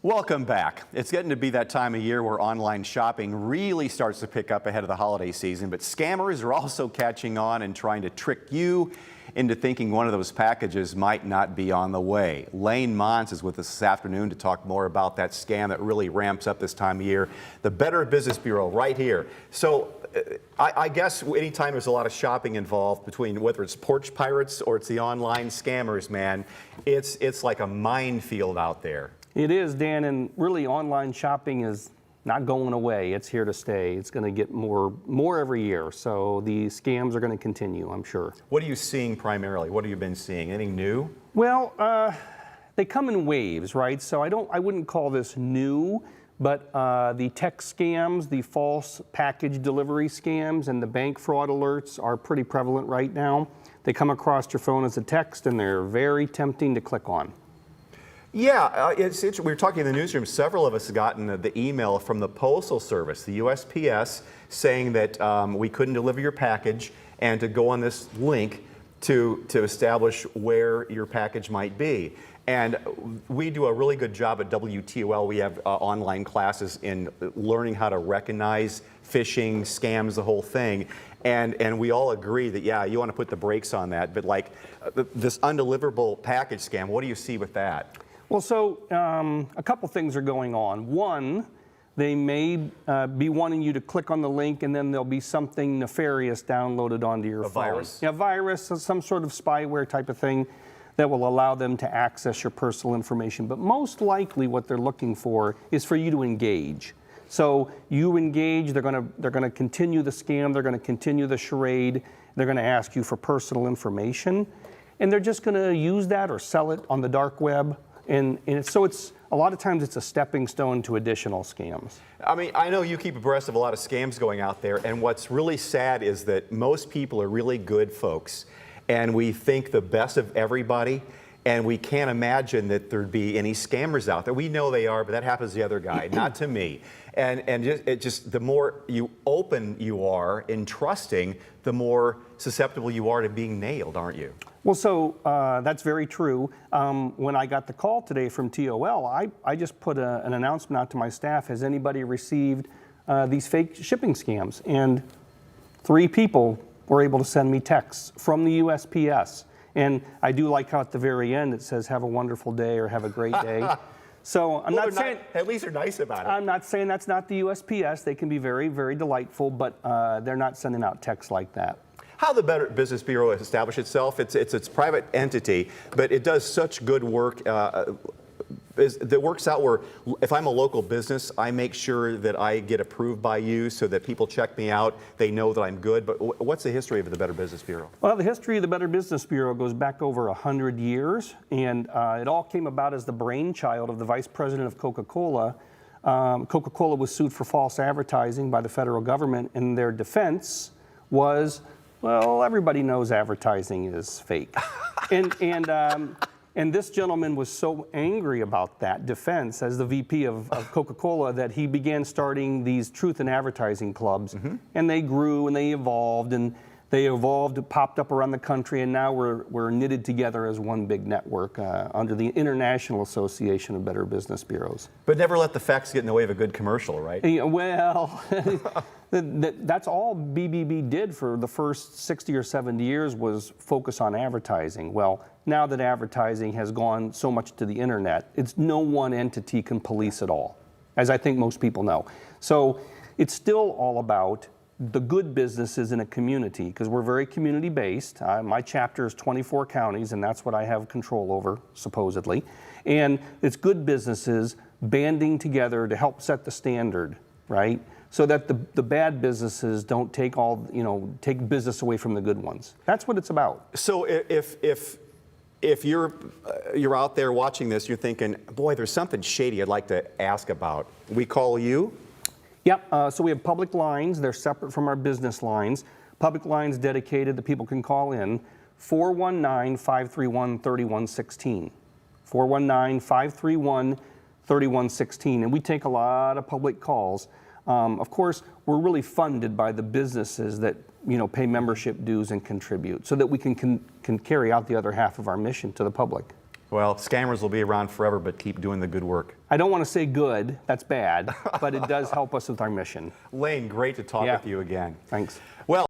Welcome back. It's getting to be that time of year where online shopping really starts to pick up ahead of the holiday season, but scammers are also catching on and trying to trick you into thinking one of those packages might not be on the way. Lane Montz is with us this afternoon to talk more about that scam that really ramps up this time of year. The Better Business Bureau right here. So I guess anytime there's a lot of shopping involved, between whether it's porch pirates or it's the online scammers, man, it's like a minefield out there. It is, Dan, and really online shopping is not going away. It's here to stay. It's going to get more every year. So the scams are going to continue, I'm sure. What are you seeing primarily? What have you been seeing? Anything new? Well, they come in waves, right? So I wouldn't call this new, but the text scams, the false package delivery scams, and the bank fraud alerts are pretty prevalent right now. They come across your phone as a text, and they're very tempting to click on. Yeah, it's interesting. We were talking in the newsroom. Several of us have gotten the email from the Postal Service, the USPS, saying that we couldn't deliver your package and to go on this link to establish where your package might be. And we do a really good job at WTOL. We have online classes in learning how to recognize phishing, scams, the whole thing. And we all agree that, yeah, you want to put the brakes on that. But like this undeliverable package scam, what do you see with that? Well, so a couple things are going on. One, they may be wanting you to click on the link and then there'll be something nefarious downloaded onto your phone. A virus? Yeah, a virus, some sort of spyware type of thing that will allow them to access your personal information. But most likely what they're looking for is for you to engage. So you engage, they're gonna continue the scam, they're gonna continue the charade, they're gonna ask you for personal information, and they're just gonna use that or sell it on the dark web. And so it's a lot of times it's a stepping stone to additional scams. I mean, I know you keep abreast of a lot of scams going out there, and what's really sad is that most people are really good folks, and we think the best of everybody, and we can't imagine that there'd be any scammers out there. We know they are, but that happens to the other guy, not to me. And just the more open you are in trusting, the more susceptible you are to being nailed, aren't you? Well, so that's very true. When I got the call today from TOL, I just put an announcement out to my staff, has anybody received these fake shipping scams? And 3 people were able to send me texts from the USPS. And I do like how at the very end it says, have a wonderful day or have a great day. So I'm not saying, at least they're nice about it. I'm not saying that's not the USPS. They can be very, very delightful, but they're not sending out texts like that. How the Better Business Bureau has established itself, it's its private entity, but it does such good work that works out where if I'm a local business, I make sure that I get approved by you so that people check me out, they know that I'm good. But what's the history of the Better Business Bureau? Well, the history of the Better Business Bureau goes back over 100 years, and it all came about as the brainchild of the vice president of Coca-Cola. Coca-Cola was sued for false advertising by the federal government, and their defense was, well, everybody knows advertising is fake. And this gentleman was so angry about that defense as the VP of Coca-Cola that he began starting these truth in advertising clubs. And they grew and they evolved, popped up around the country, and now we're knitted together as one big network under the International Association of Better Business Bureaus. But never let the facts get in the way of a good commercial, right? Yeah, well, that's all BBB did for the first 60 or 70 years was focus on advertising. Well, now that advertising has gone so much to the internet, it's no one entity can police it all, as I think most people know. So it's still all about the good businesses in a community, because we're very community-based. My chapter is 24 counties, and that's what I have control over, supposedly. And it's good businesses banding together to help set the standard, right? So that the bad businesses don't take take business away from the good ones. That's what it's about. So if you're out there watching this, you're thinking, boy, there's something shady I'd like to ask about. We call you? Yep, so we have public lines. They're separate from our business lines. Public lines dedicated that people can call in, 419-531-3116. 419-531-3116. And we take a lot of public calls. Of course, we're really funded by the businesses that pay membership dues and contribute so that we can carry out the other half of our mission to the public. Well, scammers will be around forever, but keep doing the good work. I don't want to say good, that's bad, but it does help us with our mission. Lane, great to talk Yeah. with you again. Thanks. Well,